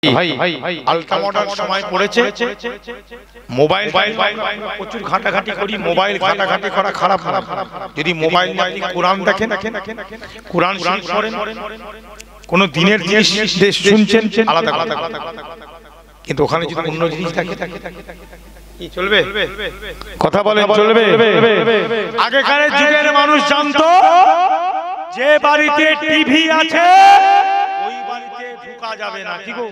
Ultra modern সময় পড়েছে, mobile প্রচুর ঘাটাঘাটি করি। মোবাইল ঘাটাঘাটি করা খারাপ না, যদি মোবাইল নিয়ে আপনি কোরআন দেখেন, কোরআন শরীফ পড়েন, কোন দিনের জিনিস শুনছেন আলাদা কথা, কিন্তু ওখানে যদি অন্য জিনিস থাকে কি চলবে? কথা বলে চলবে? আগেকার যুগের মানুষ জানতো যে বাড়িতে টিভি আছে ওই বাড়িতে ঢোকা যাবে না। কি গো,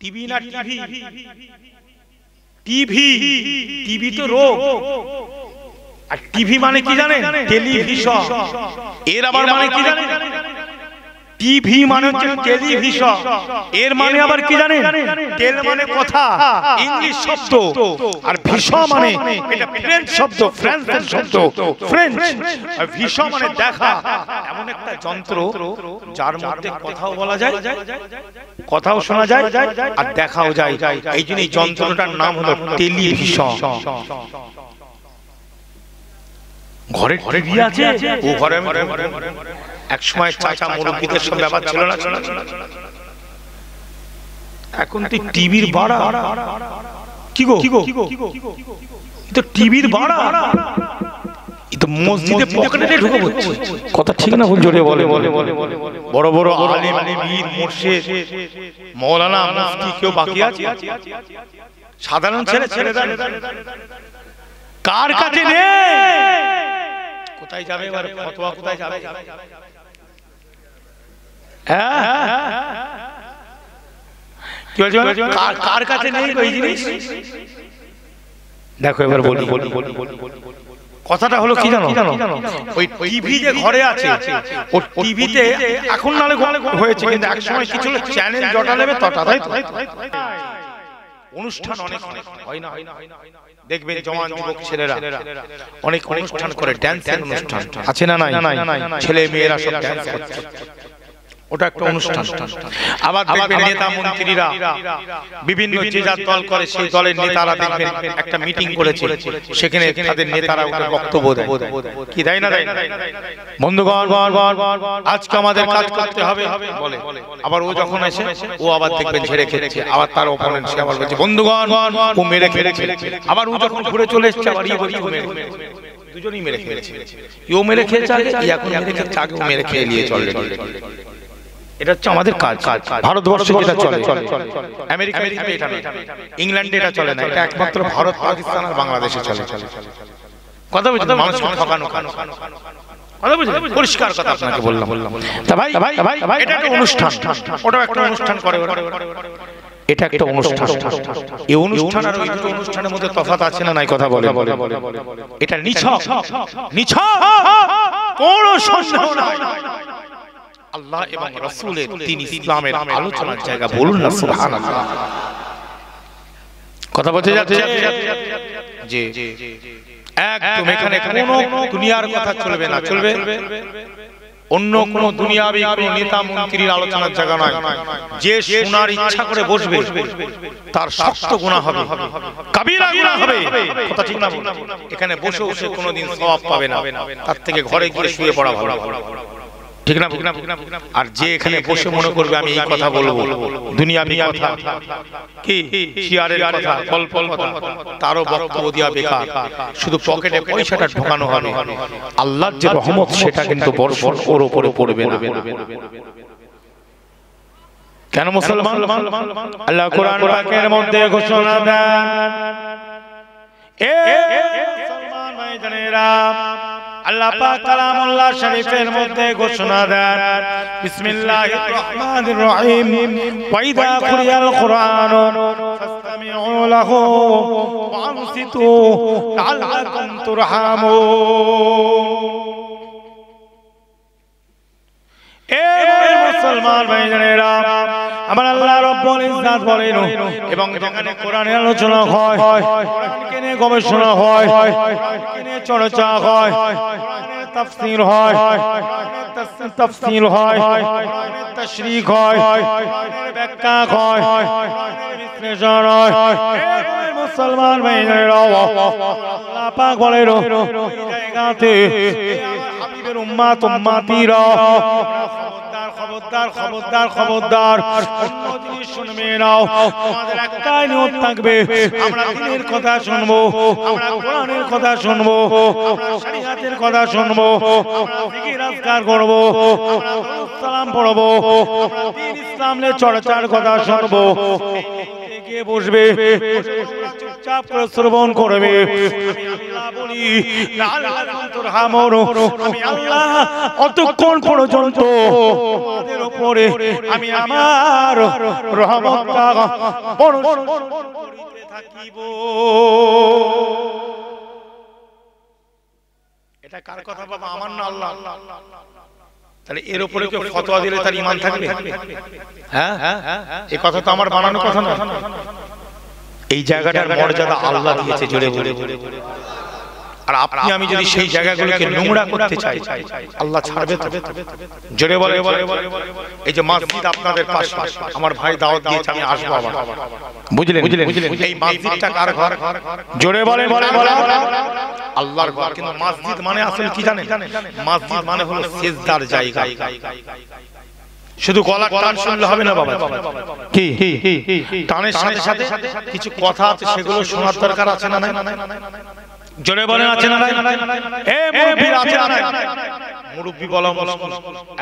টিভি না টিভি? টিভি, টিভি তো রোগ, আর টিভি মানে কি জানেন? টেলিভিশন। এর আবার মানে কি জানেন? টিভি মানে হচ্ছে টেলিভিশন, এর মানে আবার কি জানেন? টেল মানে কথা, ইংলিশ শব্দ, আর ভিশন মানে এটা ফ্রেঞ্চ শব্দ, ফ্রান্সের শব্দ, ফ্রেঞ্চ। আর ভিশন মানে দেখা, এমন একটা যন্ত্র যার মধ্যে কথাও বলা যায়, কথাও শোনা যায়, আর দেখাও যায়। এই জন্য এই যন্ত্রটার নাম হলো টেলিভিশন। ঘরে টিভি আছে, ও ঘরে এক সময় চাচা মুরব্বীদের সব ব্যাপার ছিল না, এখন তো টিভির ভাড়া। কি গো, তো টিভির ভাড়া, তো মসজিদে পকেটে ঢুকে পড়ছে। কথা ঠিক না ভুল? জোরে বলে। বড় বড় আলেম, পীর, মুর্শিদ, মাওলানা, মুফতি কেউ বাকি আছে? সাধারণ ছেলেরা কার কাছে নেই? কোথায় যাবে এবার? ফতোয়া কোথায় যাবে? কি বলছো? কার কাছে নেই এই জিনিস? দেখো এবার বলি, কথাটা হলো কি জানো? ওই টিভি যে ঘরে আছে, ও টিভিতে এখন নালে হয়েছে, কিন্তু এক সময় কি ছিল? চ্যানেল জটা নেবে তটা, তাই তো? অনুষ্ঠান অনেক হয় না, দেখবেন জওয়ান যুবক ছেলেরা অনেক অনুষ্ঠান করে, ড্যান্সের অনুষ্ঠান আছে না নাই? ছেলে মেয়েরা সব ড্যান্স করছে, ওটা একটা অনুষ্ঠান। আবার দেখবেন নেতা মন্ত্রীরা বিভিন্ন যে যার দল করে, সেই দলের নেতারা দেখবেন একটা মিটিং করেছে, সেখানে তাদের নেতারা ওটা বক্তব্য দেয়। কি দেয় না? দেয়। বন্ধুগণ, আজকে আমাদের কাজ করতে হবে বলে, আবার ও যখন আসে ও আবার দেখবেন ছেড়ে খেলেছে, আবার তার অপোনেন্ট সে আবার বলছে বন্ধুগণ ও মেরে খেলেছে, আবার ও যখন ঘুরে চলে এসছে আবার ইয়ে বলছে দুজনেই মেরে খেলেছে। ও মেরে খেয়েছে আগে, এখন মেরে খেয়েছে আগে, ও মেরে খেয়ে নিয়ে চলে। এটা হচ্ছে আমাদের কাজ। ভারতবর্ষে যেটা চলে, আমেরিকায় এটা না, ইংল্যান্ডে এটা চলে না, এটা একমাত্র ভারত, পাকিস্তান আর বাংলাদেশে চলে। কথা বুঝলেন? মানুষ ঠকানো, কথা বুঝলেন? পরিষ্কার কথা আপনাকে বললাম। তা ভাই এটা একটা অনুষ্ঠান, ওটাও একটা অনুষ্ঠান করে, এটা একটা অনুষ্ঠান। এই অনুষ্ঠান আর ওই দুটো অনুষ্ঠানের মধ্যে তফাৎ আছে না নাই? কথা বলে। এটা নিছক কোনো সন্দেহ নাই। আল্লাহ এবং রাসূলের দ্বীন ইসলামের আলোচনার জায়গা, বলুন না সুবহানাল্লাহ। কথা বলতে যাচ্ছে যে একদম এখানে কোনো দুনিয়ার কথা চলবে না, চলবে অন্য কোন দুনিয়াবি কোন নেতা মন্ত্রীর আলোচনার জায়গা নয়। যে শোনার ইচ্ছা করে বসবে তার শক্ত গুনাহ হবে, কাবীরা গুনাহ হবে। কথা ঠিক না? এখানে বসে কোনোদিন সওয়াব পাবে না, তার থেকে ঘরে গিয়ে শুয়ে পড়া ভালো। ঠিক না? আর যে এখানে বসে মনে করবে আমি এই কথা বলবো, দুনিয়াবি কথা, কি শিয়ারের কথা, গল্পল কথা, তারও বক্তব্য দেওয়া বেকার, শুধু পকেটে পয়সাটা ঢোকানো হবে। আল্লাহর যে রহমত সেটা কিন্তু বর্ষণ ওর উপরে পড়বে না। কেন মুসলমান? আল্লাহ কোরআন পাকের মধ্যে ঘোষণা দেন, এ মুসলমান ভাইজানেরা, আল্লাহ পাক কালামুল্লাহ শরীফের মধ্যে ঘোষণা দেন, বিসমিল্লাহির রহমানির রহিম, ওয়া ইযা কুরিয়াল কুরআনু ফাসতামিউ লাহু ওয়া আনসিতু লাআল্লাকুম তুরহামুন। এ মুসলমান ভাইজানেরা, আমার আল্লাহ রাব্বুল ইজ্জত বলেন, এবং যেখানে কোরআনের আলোচনা হয়, কোরআনকে নিয়ে গবেষণা হয়, কোরআনকে নিয়ে চর্চা হয়, কোরআনের তাফসীর হয়, তাফসীর হয়, তাশরীহ হয়, ব্যাখ্যা হয়, বিশ্লেষণ হয়। মুসলমান ভাইরা, আল্লাহ পাক বলেন এই জায়গাতে হাবিবের উম্মত উম্মতিরা খবরদার খবরদার খবরদার, অন্য জিনিস শুনবে নাও। আমাদের একটাই নিয়ত থাকবে, আমরা দ্বীনের কথা শুনবো, আমরা কোরআনের কথা শুনবো, আমরা শরীয়তের কথা শুনবো, আমরা জিকির আজকার করবো, আমরা দরুদ সালাম পড়বো, আমরা দ্বীন ইসলামের চর্চার কথা শুনবো। কে বসবে, চুপচাপ করে শ্রবণ করবে। আমি আল্লাহ বলি, আমি আল্লাহ অতক্ষণ পর্যন্ত তোমাদের উপরে আমি আমার রহমতটা বর্ষণ করিতে থাকিব। এটা কার কথা বাবা? আমার না আল্লাহ। তাহলে এর উপরে কেউ ফতোয়া দিলে তার ঈমান থাকবে? হ্যাঁ, এই কথা তো আমার বানানো কথা না। এই জায়গাটার মর্যাদা আল্লাহ দিয়েছে, জোরে বলে। আর আপনি আমি যদি সেই জায়গাগুলোকে নোংরা করতে চাই, আল্লাহ ছাড়বে তো? জোরে বলে। এই যে মসজিদ আপনাদের পাশে, আমার ভাই দাওয়াত দিয়েছে, আমি আসবো আবার, বুঝলেন? এই মসজিদটা কার ঘর? জোরে বলে। আল্লাহর ঘর। কিন্তু মসজিদ মানে আসলে কি জানেন? মসজিদ মানে হলো সিজদার জায়গা। শুধু গলা টান শুনলে হবে না বাবা, কি টানের সাথে সাথে কিছু কথা আছে, সেগুলো শোনার দরকার আছে না? জোরে বলেন, আছে না? এ মুরব্বি আছে না? মুরব্বি বলা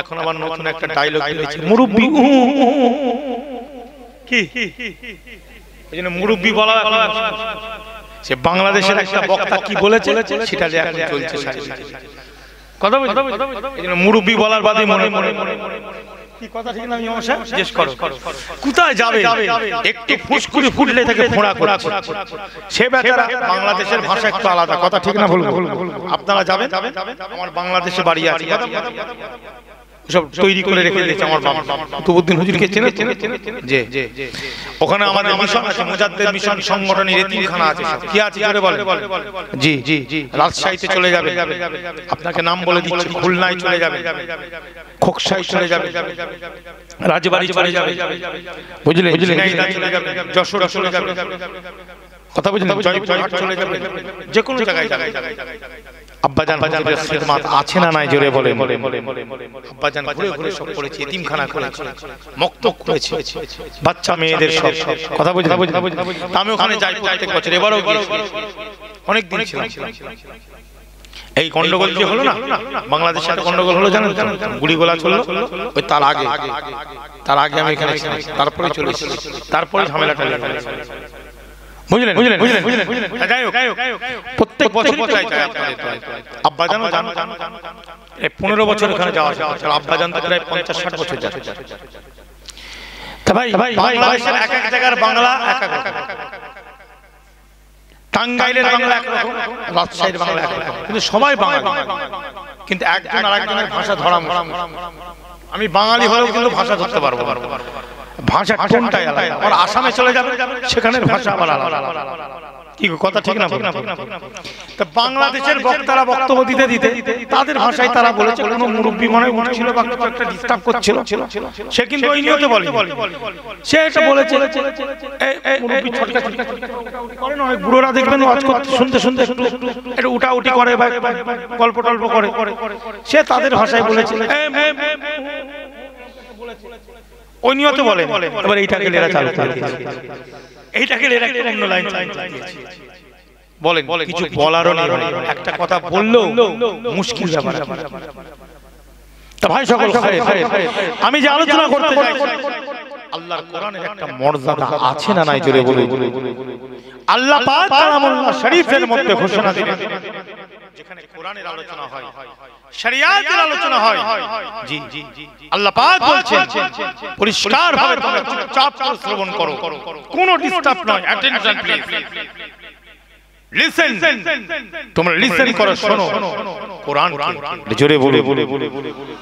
এখন আবার নতুন একটা ডায়লগ হয়েছে, মুরব্বি কি? এইজন্য মুরব্বি বলা সে বাংলাদেশের একটা বক্তা কি বলেছে সেটা যে এখন চলছে কথা বলছি। এইজন্য মুরব্বি বলার বাদে মনে কি কথা ঠিক না? জিজ্ঞেস করো কোথায় যাবে, একটু ফুসকুড়ি ফুটলে তাকে ফোঁড়া করা, সে বেচারা বাংলাদেশের ভাষা একটু আলাদা, কথা ঠিক না? বলুন। আপনারা যাবেন, আমার বাংলাদেশে বাড়ি আছে, সব তৈরি করে রেখে দিয়েছে আমার বাবা কুতুবউদ্দিন হুজুরকে চেনে যে ওখানে আমাদের মিশন আছে, মুজাদ্দেদ মিশন সংগঠনের এতিমখানা আছে। কি আছে জোরে বলে? জি রাজশাহীতে চলে যাবে, আপনাকে নাম বলে দিচ্ছি, খুলনায় চলে যাবে, খোকসায় চলে যাবে, রাজবাড়ী চলে যাবে, বুঝলে? যশোর চলে যাবে, কথা বুঝলেন? জয়পুরহাট চলে যাবে, যে কোনো জায়গায় আব্বাজান হুজুরের খিদমত আছে না নাই? জোরে বলে। আব্বাজান ঘুরে ঘুরে সব করেছে, এতিমখানা করেছে, মক্তব করেছে, বাচ্চা মেয়েদের সব, কথা বুঝলেন? আমি ওখানে যাই প্রত্যেক বছর, এবারও গিয়েছি, অনেক দিন ছিলাম। এই গন্ডগোল যে হলো না বাংলাদেশে, একটা গন্ডগোল হলো জানেন তো, গুলিগোলা চললো, ওই তার আগে আমি এখানে ছিলাম, তারপরে চলে এসেছি, তারপরে ঝামেলাটা লেগে গেল, বুঝলেন? যাই হোক, প্রত্যেক বছর আব্বাজানও জানো, 15 বছর ওখানে যাওয়া, আব্বাজান তো প্রায় 50-60 বছর যায়। তা ভাই বাংলাদেশের এক এক জায়গার বাংলা এক এক রকম, টাঙ্গাইলের বাংলা একরকম, রাজশাহীর বাংলা একরকম, কিন্তু সবাই বাঙালি, কিন্তু একজন আরেকজনের ভাষা ধরা। আমি বাঙালি হলেও কিন্তু ভাষা ধরতে পারবো, ভাষা টোনটাই আলাদা। আর আসামে চলে যাবে, সেখানের ভাষা আবার আলাদা, কি কথা ঠিক না? তা বাংলাদেশের বক্তারা বক্তব্য দিতে দিতে তাদের ভাষায় তারা বলেছে, কোনো মুরব্বি মনে উঠছিল বা একটা ডিস্টার্ব করছিল, সে কিন্তু ওই নিয়তে বলে, সে এটা বলেছে, মুরব্বি ছটকা করেন, অনেক বুড়োরা দেখবেন ওয়াজ করতে শুনতে শুনতে একটু উঠাউঠি করে বা গল্প টল্প করে, সে তাদের ভাষায় বলেছে, ওই নিয়তে বলে। এবার এইটাকে লেরা চালু করে দিয়েছে, এইটাকে লেরা অন্য লাইন চালিয়েছে। বলেন কিছু বলারও নেই, একটা কথা বললেও মুশকিল ব্যাপার। তা ভাই সকল, আমি যে আলোচনা করতে চাই, আল্লাহর কোরআনের একটা মর্যাদা আছে না নাই? জোরে বলুন। আল্লাহ পাক কালামুল্লাহ শরীফের মধ্যে ঘোষণা দিলেন, যেখানে কোরআনের আলোচনা হয়, শরিয়াতের আলোচনা হয়, জি আল্লাহ পাক বলছেন পরিষ্কার ভাবে তোমরা চুপচাপ করে শ্রবণ করো, কোনো ডিস্টার্ব নয়, অ্যাটেনশন প্লিজ, লিসেন, তোমরা লিসেন করো, শোনো কোরআন, জোরে বলে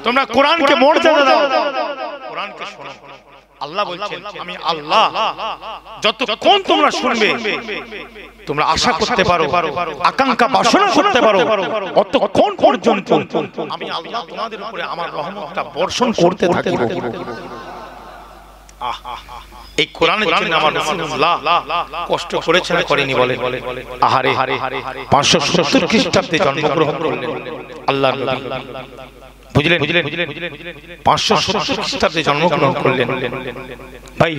তোমরা কোরআনকে মর্যাদা দাও, কোরআনকে শোনো। আল্লাহ বলছেন, আমি আল্লাহ যতক্ষণ তোমরা শুনবে, তোমরা আশা করতে পারো, আকাঙ্ক্ষা বাসনা করতে পারো, অতক্ষণ পর্যন্ত আমি আল্লাহ তোমাদের উপরে আমার রহমতটা বর্ষণ করতে থাকি। এই কোরআনের জন্য আমার রাসূলুল্লাহ কষ্ট করেছেন না করেনি? বলে আহারে 570 খ্রিস্টাব্দে জন্মগ্রহণ করলেন আল্লাহর নবী, বুঝলেন 570 খ্রিস্টাব্দে জন্মগ্রহণ করলেন ভাই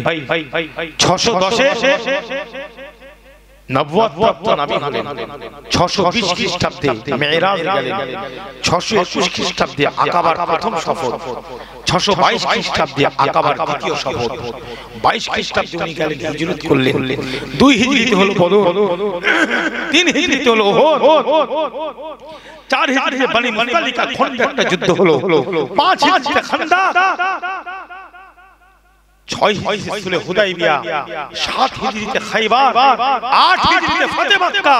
610-এ নবুয়ত প্রাপ্ত নবী হলেন 620 খ্রিস্টাব্দে মেরাজ গেলেন 621 খ্রিস্টাব্দে আকাবার প্রথম সফর 622 খ্রিস্টাব্দে আকাবার দ্বিতীয় সফর 22 খ্রিস্টাব্দে উনি গেলেন হিজরত করলেন 2 হিজরিতে হলো বদর 3 হিজরিতে হলো উহুদ 4 হিজরিতে বনি মুস্তালিকা খন্দ একটা যুদ্ধ হলো 5 হিজরিতে খান্দক 6 হিজরিতে সুলহ হুদাইবিয়া 7 হিজরিতে খাইবার 8 হিজরিতে ফতেহ মক্কা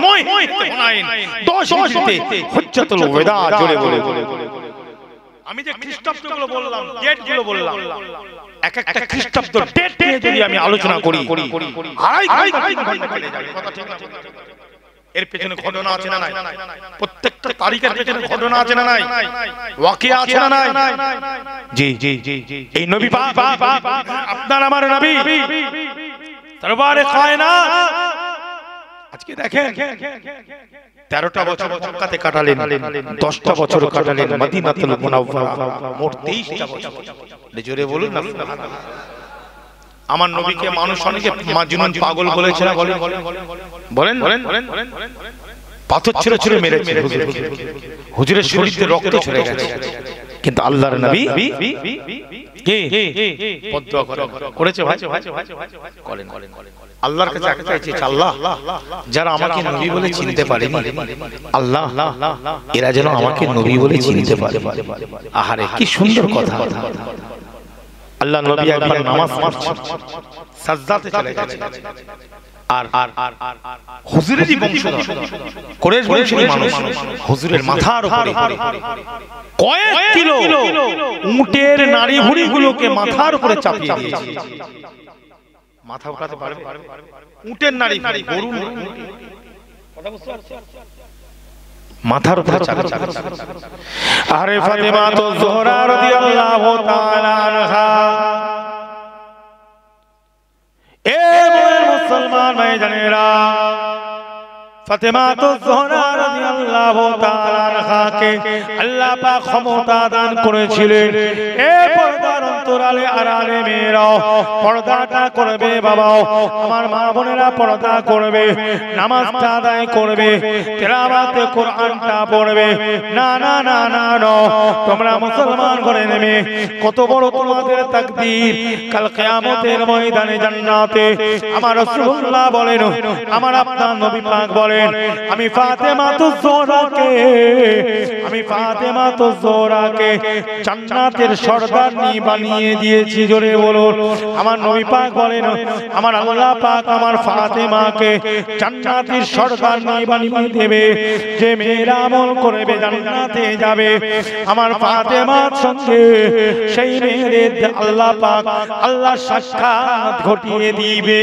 9 হিজরিতে হুনাইন 10 হিজরিতে হুজ্জাতুল ওয়াদা জোরে বলে আমি যে খ্রিস্টাব্দগুলো বললাম ডেটগুলো বললাম এক একটা খ্রিস্টাব্দ ডেট নিয়ে যদি আমি আলোচনা করি আড়াই ঘন্টা চলে যাবে কথা ঠিক না এর পেছনে ঘটনা আছে না নাই প্রত্যেকটা তারিখের পেছনে ঘটনা আছে না নাই ওয়াকিয়া আছে না নাই জি এই নবী পাক আপনার আমার নবী দরবারে কায়নাত আজকে দেখেন 13টা বছর মক্কাতে কাটালেন 10টা বছর কাটালেন মদিনাতুল মুনাওয়ারা মোট 23টা বছর জোরে বলুন না আমার নবীকে মানুষ অনেকে মাজনুন পাগল বলেছে না বলেন পাথর ছুঁড়ে মেরেছে হুজুরের শরীরে রক্ত ঝরে গেছে কিন্তু আল্লাহর নবী কি বদদুয়া করেছে ভাই করেন আল্লাহর কাছে একটা চাইছে আল্লাহ যারা আমাকে নবী বলে চিনতে পারেনি আল্লাহ এরা যেন আমাকে নবী বলে চিনতে পারে আহারে কি সুন্দর কথা আল্লাহ নবী একবার নামাজ পড়ছেন সাজদাতে চলে গেছেন আর হুজুরেরই বংশধর কুরাইশ বংশের মানুষ হুজুরের মাথার উপরে কয়েক কিলো উটের নাড়ি ভুঁড়িগুলোকে মাথার উপরে চাপিয়ে দিয়েছে মাথা উঠাতে পারবে উটের নাড়ি ভুঁড়ি গরুর কথা বুঝতে পারছেন মাথার উপরে চাপিয়ে আরে ফাতেমা তো জোহরা রাদিয়াল্লাহু তাআলা আনহা এ মুসলমান ভাইজানেরা ফাতেমা তো জোহরা রাদিয়াল্লাহু তাআলা আনহাকে আল্লাহ পাক ক্ষমতা দান করেছিলেন এ পর্দার অন্তরালে আড়ালে মেয়েরা পর্দাটা করবে বাবা আমার মা বোনেরা পর্দা করবে নামাজটা আদায় করবে তেলাওয়াতে কোরআনটা পড়বে না না না না তোমরা মুসলমান করে নেবে কত বড় তোমাদের তাকদীর কাল কিয়ামতের ময়দানে জান্নাতে আমার রাসূলুল্লাহ বলেন আমার আপনার নবী পাক বলেন আমি ফাতেমা তো জোহরাকে জান্নাতের সর্দারনি বানিয়ে দিয়েছি জোরে বলুন আমার নবী পাক বলেন আমার আল্লাহ পাক আমার ফাতেমাকে জান্নাতের সর্দারনি বানিয়ে দেবে যে মেয়েরা আমল করবে জান্নাতে যাবে আমার ফাতেমার সঙ্গে সেই মেয়েদের আল্লাহ পাক আল্লাহ সাক্ষাৎ ঘটিয়ে দিবে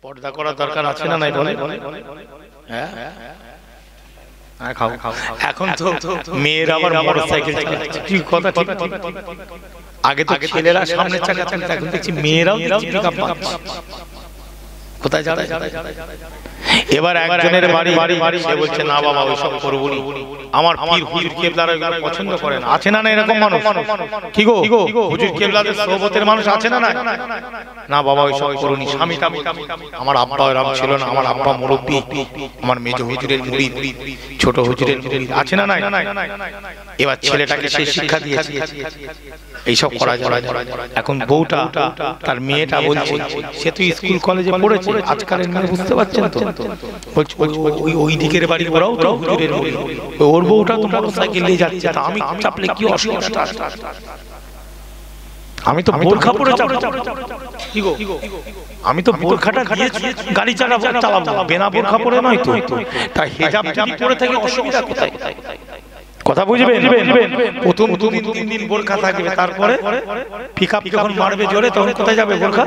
পর্দা করার দরকার আছে না নাই বলে হ্যাঁ এখন তো মেয়েরা আবার মোটরসাইকেল চালাচ্ছে ঠিক কথা ঠিক আগে তো ছেলেরা সামনে চালাতেন এখন দেখছি মেয়েরাও পিকআপ পাচ্ছে কোথায় যায় এবার একজনের বাড়ি সে বলছে না বাবা ওইসব করব না আমার পীর হুজুর কেবলারা এগুলো পছন্দ করে না আছে না না এরকম মানুষ কি গো হুজুর কেবলাদের সোহবতের মানুষ আছে না না না বাবা ওইসব করুনি স্বামীটা আমার আব্বা এরকম ছিল না আমার আব্বা মুরব্বি আমার মেজ হুজুরের মুরিদ ছোট হুজুরের মুরিদ আছে না না এবার ছেলেটাকে সেই শিক্ষা দিয়েছে এইসব করা যায় এখন বউটা তার মেয়েটা বলছে সে তো স্কুল কলেজে পড়েছে আজকালের মেয়ে বুঝতে পারছেন তো ওই দিকের বাড়ি ওরাও তো হুজুরের মুরিদ ওর বউটা তো মোটরসাইকেল নিয়ে যাচ্ছে তা আমি চাপলে কি অসুবিধা আমি তো বোরখা পরে কি গো আমি তো বোরখাটা দিয়েছি গাড়ি চালাবো বিনা বোরখা পরে নয় তো তাই হিজাব যদি পরে থাকে অসুবিধা কোথায় কথা বুঝবেন প্রথম 2-3 দিন বোরখা থাকবে তারপরে পিকআপ যখন মারবে জোরে তখন কোথায় যাবে বোরখা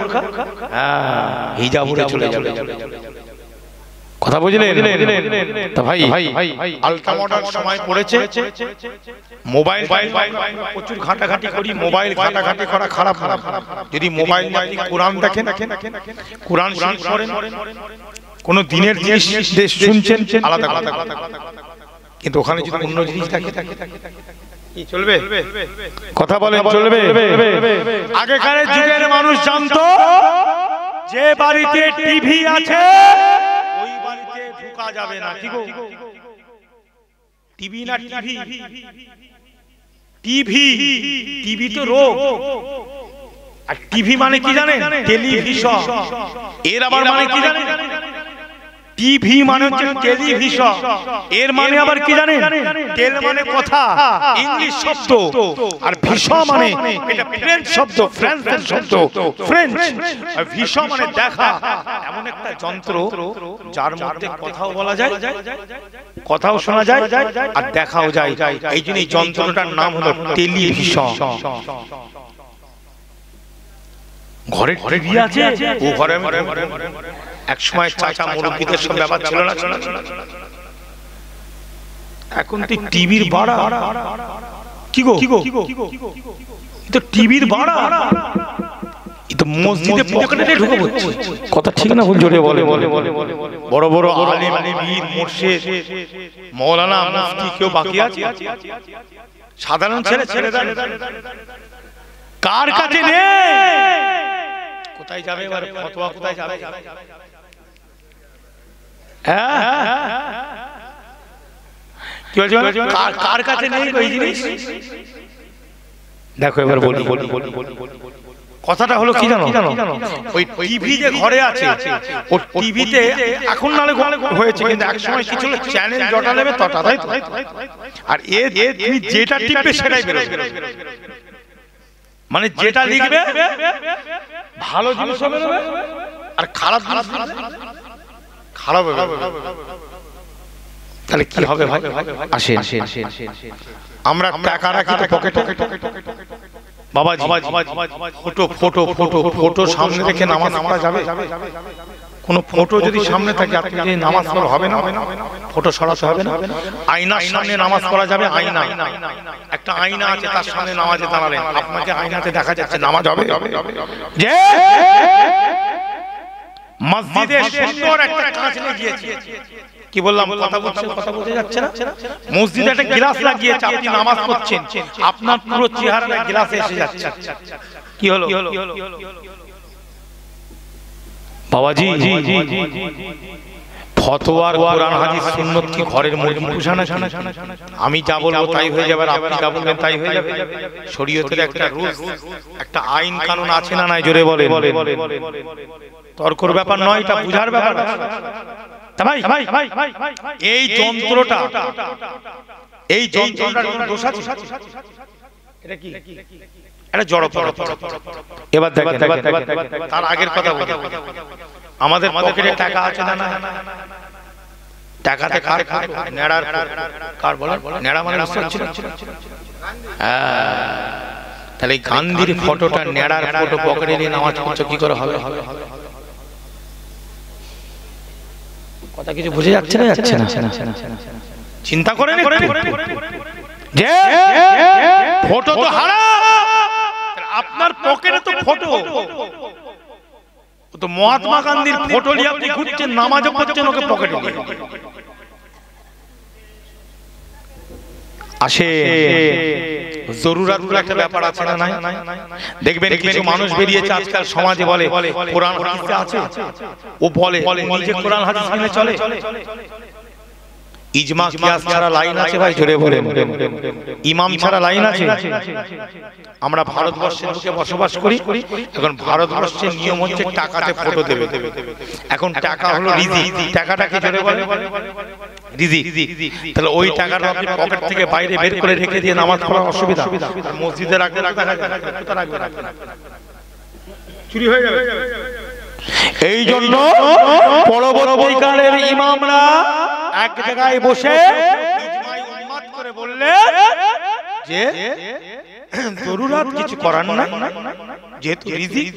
হ্যাঁ হিজাব পরে চলে যাবে কথা বুঝলেন তা ভাই আলট্রা মডার্ন সময় পড়েছে মোবাইল প্রচুর ঘাটাঘাটি করি মোবাইল ঘাটাঘাটি করা খারাপ যদি মোবাইল নিয়ে আপনি কোরআন দেখেন কোরআন শরীফ পড়েন কোন দিনের জিনিস শুনছেন আলাদা কথা, কিন্তু ওখানে যদি অন্য জিনিস থাকে কি চলবে? কথা বলে চলবে? আগেকার যুগের মানুষ জানতো যে বাড়িতে টিভি আছে ওই বাড়িতে ঢোকা যাবে না। ঠিক টিভি না টিভি? টিভি, টিভি তো রোগ। আর টিভি মানে কি জানেন? টেলিভিশন। এর আবার মানে কি জানেন? টিভি মানে হচ্ছে টেলিভিশন, এর মানে আবার কি জানেন? টেল মানে কথা, ইংলিশ শব্দ, আর ভিশন মানে এটা ফ্রেঞ্চ শব্দ, ফ্রান্সের শব্দ, ফ্রেঞ্চ। আর ভিশন মানে দেখা, এমন একটা যন্ত্র যার মধ্যে কথাও বলা যায়, কথাও শোনা যায়, আর দেখাও যায়। এই জন্য এই যন্ত্রটার নাম হলো টেলিভিশন। ঘরে টিভি আছে, ও ঘরে এক সময় চাচা মুরব্বীদের সব ব্যাপার ছিল না। এখন তো টিভির ভাড়া। কি গো, তো টিভির ভাড়া, তো মসজিদে পকেটে ঢুকে পড়ছে। কথা ঠিক না ভুল? জোরে বলে। বড় বড় আলেম, পীর, মুর্শিদ, মাওলানা, মুফতি কেউ বাকি আছে? সাধারণ ছেলেরা কার কাছে নেই? কোথায় যাবে এবার? ফতোয়া কোথায় যাবে? কি বলছো? কার কাছে নেই ওই জিনিস? দেখো এবার বলি, কথাটা হলো কি জানো? ওই টিভি যে ঘরে আছে, ও টিভিতে এখন নালে হয়েছে, কিন্তু এক সময় কি ছিল? চ্যানেল জটা নেবে তটা, তাই তো? আর তুমি যেটা টিপবে সেটাই বেরোবে। মানে যেটা লিখবে ভালো জিনিস হবে আর খারাপ জিনিস খারাপ হবে। তাহলে কি হবে ভাই? আসেন, আমরা টাকা রাখি তো পকেটে। বাবা ফটো ফটো ফটো ফটো সামনে রেখে নামাজ পড়া যাবে? কোন ফটো যদি সামনে থাকে আপনি যে নামাজ পড়া হবে না? ফটো সরাতে হবে না? আয়নার সামনে নামাজ পড়া যাবে? আয়না, একটা আয়না আছে, তার সামনে নামাজে দাঁড়ালেন, আপনাকে আয়নাতে দেখা যাচ্ছে, নামাজ হবে? যে মসজিদে সুন্দর একটা কাঁচ লাগিয়েছে, কি বললাম? কথা বলতে যাচ্ছে না? মসজিদে একটা গ্লাস লাগিয়েছে, আপনি নামাজ পড়ছেন, আপনার পুরো চেহারাটা গ্লাসে এসে যাচ্ছে। কি হলো বাবাজি? ফতোয়ার কোরআন হাদিস সুন্নাত কি ঘরের মুরগি পোষা না? আমি যা বলবো তাই হয়ে যাবে, আপনি যা বলবেন তাই হয়ে যাবে? শরীয়তের একটা রুলস, একটা আইন কানুন আছে না নাই? জোরে বলে। তর্কর ব্যাপার নয়, এটা বুঝার ব্যাপার। এই যন্ত্রটার কোনো দোষ আছে? এটা কি? এটা জড় পদার্থ। এবার দেখেন, তার আগের কথা বলি, আমাদের পকেটে টাকা আছে না? টাকাতে কার? নেড়ার। কার বলেন? নেড়া মানে বুঝতে পারছেন? তাহলে গান্ধীর ফটোটা, নেড়ার ফটো পকেটে নিয়ে নামাজ পড়ছো, কি করে হবে? কথা কিছু বুঝে যাচ্ছে না? চিন্তা করেন যে ফটো তো হারাম, আপনার পকেটে তো ফটো, তো মহাত্মা গান্ধীর ফটো নিয়ে আপনি ঘুরছেন, নামাজও পড়ছেন, ওকে পকেটে নিয়ে আসে। জরুরাতুল একটা ব্যাপার আছে না? নাই? দেখবেন কিছু মানুষ বেরিয়েছে আজকাল সমাজে, বলে কোরআন হাদিসে আছে, ও বলে নিজে কোরআন হাদিস মেনে চলে। ইজমা কিয়াস ছাড়া লাইন আছে ভাই? জোরে বলে। ইমাম ছাড়া লাইন আছে? আমরা ভারতবর্ষের বুকে বসবাস করি, এখন ভারতবর্ষের নিয়ম হচ্ছে টাকাতে ফটো দেবে। এখন টাকা হলো রিজিক, টাকাটা কি? জোরে বলে রিজিক। তাহলে ওই টাকাটা আপনি পকেট থেকে বাইরে বের করে রেখে দিয়ে নামাজ পড়া অসুবিধা, আর মসজিদে রাখলে চুরি হয়ে যাবে। এই জন্য পরবর্তীকালের ইমামরা এক জায়গায় বসে ইজমাই উম্মাত করে বললেন যে জরুরত কিছু করার না, যেহেতু রিজিক,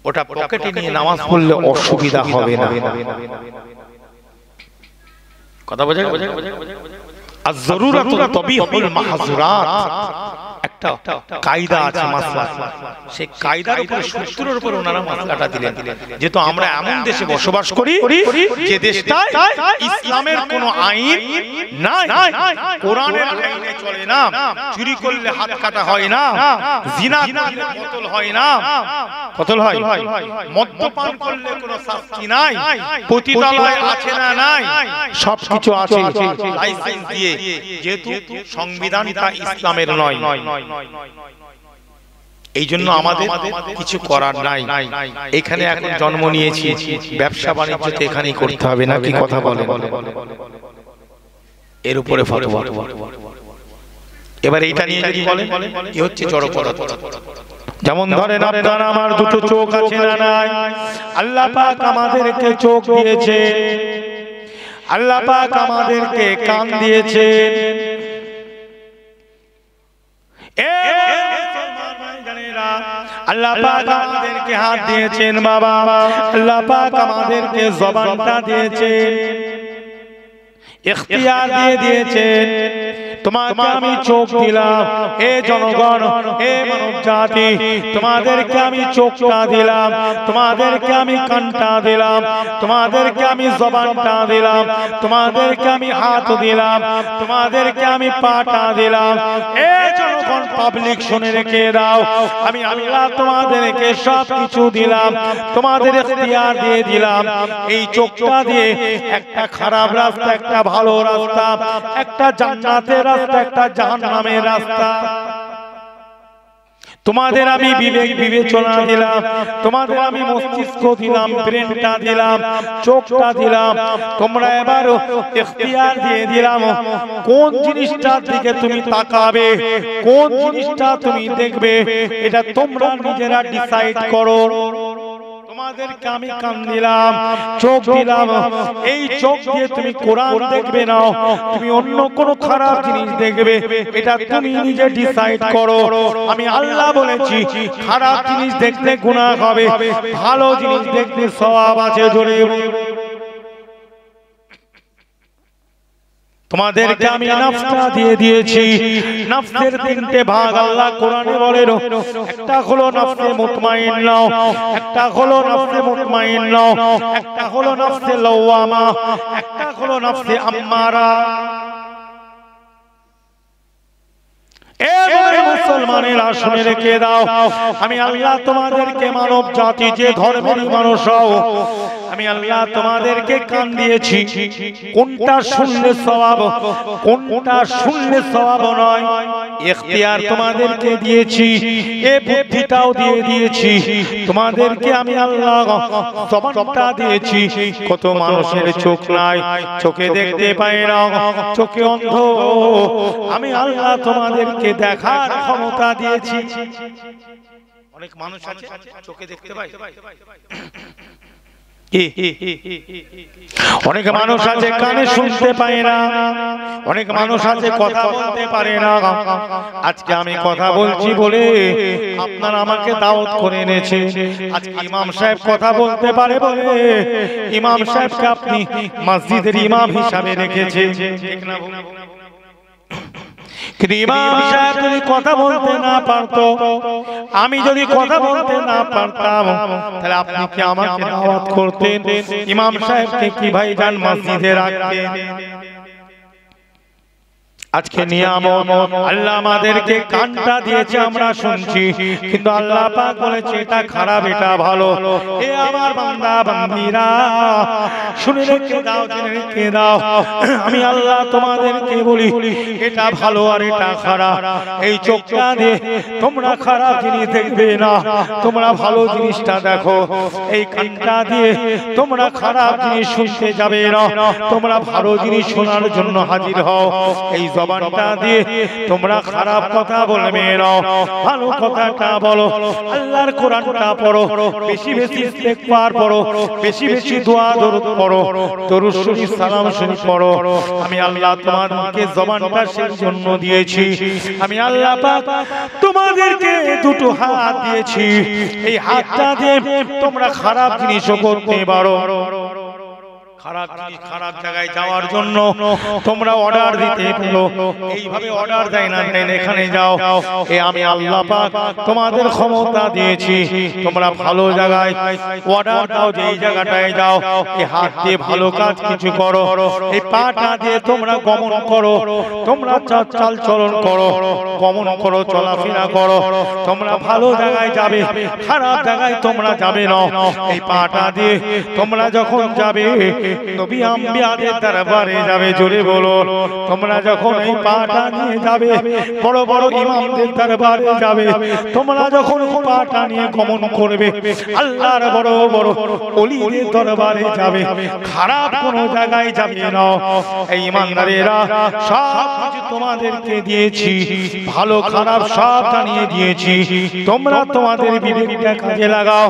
ওটা পকেটে নিয়ে নামাজ পড়লে অসুবিধা হবে না। কথা বোঝা? আর জরুরত তাবিহুল মাহজুরাত, একটা কায়দা আছে মাসলা, সেই কায়দার উপরে সূত্রের উপরে ওনারা মাসলাটা দিলেন। যেহেতু আমরা এমন দেশে বসবাস করি যে দেশটায় ইসলামের কোনো আইন নাই, কোরআনের আইনে চলে না, চুরি করলে হাত কাটা হয় না, জিনা করলে কতল হয় না, কতল হয়, মদ্যপান করলে কোনো শাস্তি নাই, পতিতালয় আছে না নাই, সবকিছু আছে লাইসেন্স দিয়ে, যেহেতু সংবিধানটা ইসলামের নয়। এই জন্য আমাদের কিছু করার নাই। এখানে এখন জন্ম নিয়েছি, ব্যবসা বাণিজ্য তো এখানেই করতে হবে, না কি কথা বলে? এর উপরে ফতোয়া। এবার এইটা নিয়ে যদি বলেন কি হচ্ছে জড় পদার্থ। যেমন ধরেন আপনার আমার দুটো চোখ আছে না নাই? আল্লাহ পাক আমাদেরকে চোখ দিয়েছে, আল্লাহ পাক আমাদেরকে কান দিয়েছে, আল্লাহ পাক আমাদেরকে হাত দিয়েছেন বাবা, আল্লাহ পাক আমাদেরকে জবানটা দিয়েছেন, ইখতিয়ার দিয়ে দিয়েছেন। তোমাকে আমি চোখ দিলাম, হে জনগণ, হে মানব জাতি, তোমাদেরকে আমি চোখটা দিলাম, তোমাদেরকে আমি কানটা দিলাম, তোমাদেরকে আমি জবানটা দিলাম, তোমাদেরকে আমি হাত দিলাম, তোমাদেরকে আমি পাটা দিলাম। হে জনগণ, পাবলিক শুনে রেখে দাও, আমি আল্লাহ তোমাদেরকে সব কিছু দিলাম, তোমাদের ইখতিয়ার দিয়ে দিলাম। এই চোখটা দিয়ে একটা খারাপ রাস্তা, একটা ভালো রাস্তা, একটা জান্নাতের রাস্তা, একটা জাহান্নামের রাস্তা তোমাদের আমি বিবেক বিবেচনা দিলাম, তোমাদের আমি মস্তিষ্ক দিলাম, ব্রেনটা দিলাম, চোখটা দিলাম। তোমরা এবার ইখতিয়ার দিয়ে দিলাম কোন জিনিসটার দিকে তুমি তাকাবে, কোন জিনিসটা তুমি দেখবে, এটা তোমরা নিজেরা ডিসাইড করো। তোমাদেরকে আমি কান দিলাম, চোখ দিলাম, এই চোখ দিয়ে তুমি কোরআন দেখবে না, তুমি অন্য কোনো খারাপ জিনিস দেখবে, এটা তুমি নিজে ডিসাইড করো। আমি আল্লাহ বলেছি খারাপ জিনিস দেখলে গুনাহ হবে, ভালো জিনিস দেখলে সওয়াব আছে। জোরে তোমাদেরকে আমি নফসটা দিয়ে দিয়েছি। নফসের তিনটে ভাগ আল্লাহ কোরআনে বলেন, একটা হলো নফসে মুতমাইন্না, একটা হলো নফসে মুতমাইন্না, একটা হলো নফসে লাওয়ামা, একটা হলো নফসে আম্মারা। মুসলমানেরা শুনে রেখে দাও, আমি আল্লাহ তোমাদেরকে মানব জাতি যে ধর্মের মানুষ হও, আমি আল্লাহ তোমাদেরকে কান দিয়েছি। কোনটা শুনলে সওয়াব, কোনটা শুনলে সওয়াব নয়, ইখতিয়ার তোমাদেরকে দিয়েছি, এই বুদ্ধিটাও দিয়ে দিয়েছি। তোমাদেরকে আমি আল্লাহ জবানটা দিয়েছি। কত মানুষের চোখ নাই, চোখে দেখতে পায় না, চোখে অন্ধ, আমি আল্লাহ তোমাদেরকে দেখার ক্ষমতা দিয়েছি। অনেক মানুষ আছে চোখে দেখতে পায়, অনেক মানুষ আছে কানে শুনতে পায় না, অনেক মানুষ আছে কথা বলতে পারে না। আজকে আমি কথা বলছি বলে আপনারা আমাকে দাওয়াত করে এনেছে। আজকে ইমাম সাহেব কথা বলতে পারে বলে ইমাম সাহেবকে আপনি মসজিদের ইমাম হিসাবে রেখেছে। ঠিক না? কিন্তু ইমাম সাহেব যদি কথা বলতে না পারতো, আমি যদি কথা বলতে না পারতাম, তাহলে আপনি কি আমাকে দাওয়াত করতেন? ইমাম সাহেবকে কি ভাইজান মসজিদে রাখতেন? আজকে নিয়ামত আল্লাহ আমাদেরকে কানটা দিয়েছে, আমরা শুনছি, কিন্তু আল্লাহ পাক বলেছে এটা খারাপ, এটা ভালো। এ আমার বান্দা বান্দীরা শুনে রেখে দাও, জেনে রেখে দাও, আমি আল্লাহ তোমাদেরকে বলি এটা ভালো আর এটা খারাপ। এই চোখটা দিয়ে তোমরা খারাপ জিনিস দেখবে না, তোমরা ভালো জিনিসটা দেখো। এই কানটা দিয়ে তোমরা খারাপ জিনিস শুনতে যাবে না, তোমরা ভালো জিনিস শোনার জন্য হাজির হও। এই জবানটা দিয়ে তোমরা খারাপ কথা বলবে না, ভালো কথাটা বলো। আল্লাহর কোরআনটা পড়ো, বেশি বেশি ইস্তেগফার পড়ো, বেশি বেশি দোয়া দরুদ পড়ো, দরুদ শরীফ সালাম শরীফ পড়ো। আমি আল্লাহ তোমাদেরকে জবানটা সেই জন্য দিয়েছি। আমি আল্লাহ পাক তোমাদেরকে দুটো হাত দিয়েছি, এই হাতটা দিয়ে তোমরা খারাপ জিনিসও করতে পারো, খারাপ জায়গায় যাওয়ার জন্য তোমরা অর্ডার দিতে পারো, এইভাবে অর্ডার দেয় না, এখানে যাও, এ আমি আল্লাহ পাক তোমাদের ক্ষমতা দিয়েছি, তোমরা ভালো জায়গায় অর্ডার দাও, যে এই জায়গাটায় যাও, এই হাত দিয়ে ভালো কাজ কিছু করো, এই পাটা দিয়ে তোমরা গমন করো, তোমরা চাল চলন করো, গমন করো, চলাফেরা করো, তোমরা ভালো জায়গায় যাবে, খারাপ জায়গায় তোমরা যাবে না। এই পাটা দিয়ে তোমরা যখন যাবে নবী আম্বিয়াদের দরবারে যাবে, জোরে বলো, তোমরা যখন এই পাটা নিয়ে যাবে বড় বড় ইমামদের দরবারে যাবে, তোমরা যখন এই পাটা নিয়ে গমন করবে আল্লাহর বড় বড় ওলিদের দরবারে যাবে, খারাপ কোন জায়গায় যাবে না। এই ইমানদারেরা সব কিছু তোমাদেরকে দিয়েছি, ভালো খারাপ সব জানিয়ে দিয়েছি, তোমরা তোমাদের বিবেকটা কাজে লাগাও।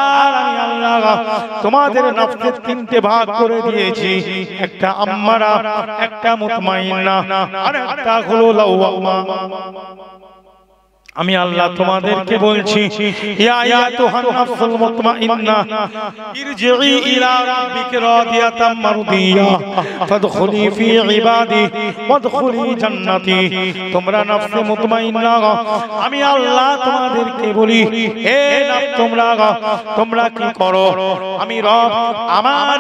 আর আমি আল্লাহ তোমাদের নফসের তিনটে ভাগ করে দিয়েছি, একটা আম্মারা, একটা মুতমাইন্না, আর একটা হলো লাওয়ামা। আমি আল্লাহ তোমাদেরকে বলছি, ইয়া আয়াতুহান নাফসুল মুতমাইন্না ইরজিই ইলা রাব্বিকা রাদিয়াতাম মারদিয়া ফাদখুলি ফি ইবাদি ওয়াদখুলি জান্নাতি। তোমরা নফসে মুতমাইন্না, আমি আল্লাহ তোমাদেরকে বলি, হে নফস তোমরা কি করো, আমি রব আমার